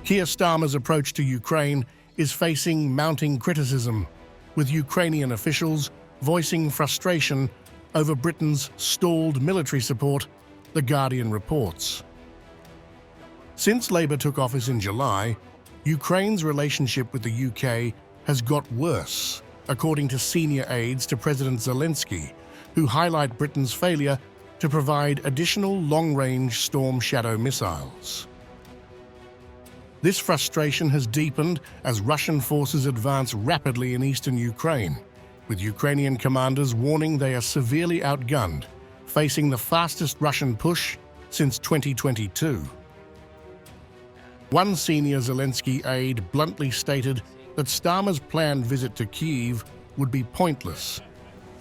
Keir Starmer's approach to Ukraine is facing mounting criticism, with Ukrainian officials voicing frustration over Britain's stalled military support, The Guardian reports. Since Labour took office in July, Ukraine's relationship with the UK has got worse, according to senior aides to President Zelensky, who highlight Britain's failure to provide additional long-range Storm Shadow missiles. This frustration has deepened as Russian forces advance rapidly in eastern Ukraine, with Ukrainian commanders warning they are severely outgunned, facing the fastest Russian push since 2022. One senior Zelensky aide bluntly stated that Starmer's planned visit to Kyiv would be pointless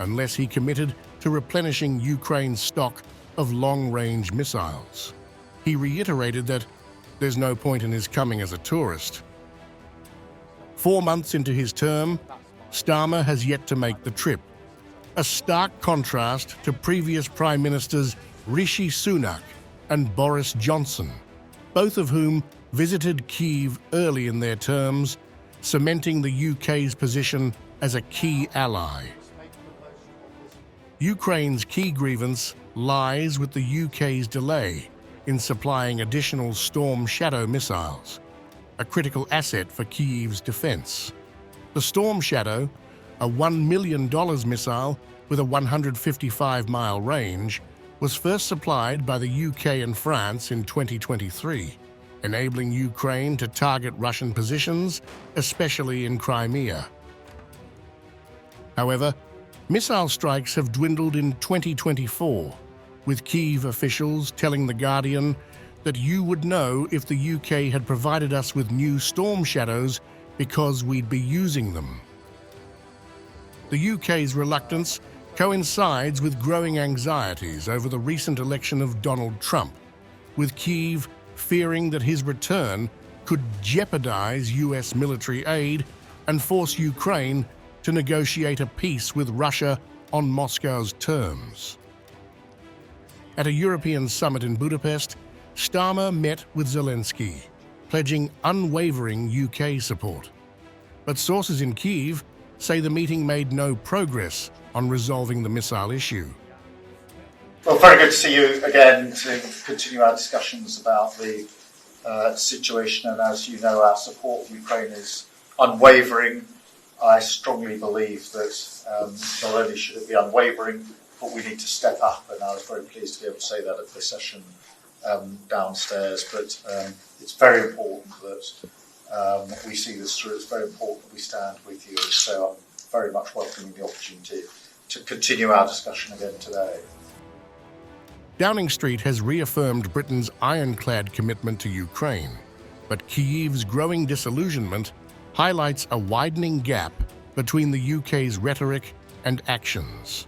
unless he committed to replenishing Ukraine's stock of long-range missiles. He reiterated that there's no point in his coming as a tourist. 4 months into his term, Starmer has yet to make the trip, a stark contrast to previous Prime Ministers Rishi Sunak and Boris Johnson, both of whom visited Kyiv early in their terms, cementing the UK's position as a key ally. Ukraine's key grievance lies with the UK's delay in supplying additional Storm Shadow missiles, a critical asset for Kyiv's defense. The Storm Shadow, a $1 million missile with a 155-mile range, was first supplied by the UK and France in 2023, enabling Ukraine to target Russian positions, especially in Crimea. However, missile strikes have dwindled in 2024, with Kyiv officials telling The Guardian that you would know if the UK had provided us with new Storm Shadows because we'd be using them. The UK's reluctance coincides with growing anxieties over the recent election of Donald Trump, with Kyiv fearing that his return could jeopardize US military aid and force Ukraine to negotiate a peace with Russia on Moscow's terms. At a European summit in Budapest, Starmer met with Zelensky, pledging unwavering UK support. But sources in Kyiv say the meeting made no progress on resolving the missile issue. Well, very good to see you again to continue our discussions about the situation. And as you know, our support for Ukraine is unwavering. I strongly believe that not only should it be unwavering, but we need to step up. And I was very pleased to be able to say that at the session downstairs. But it's very important that we see this through. It's very important that we stand with you. And so I'm very much welcoming the opportunity to continue our discussion again today. Downing Street has reaffirmed Britain's ironclad commitment to Ukraine, but Kyiv's growing disillusionment highlights a widening gap between the UK's rhetoric and actions.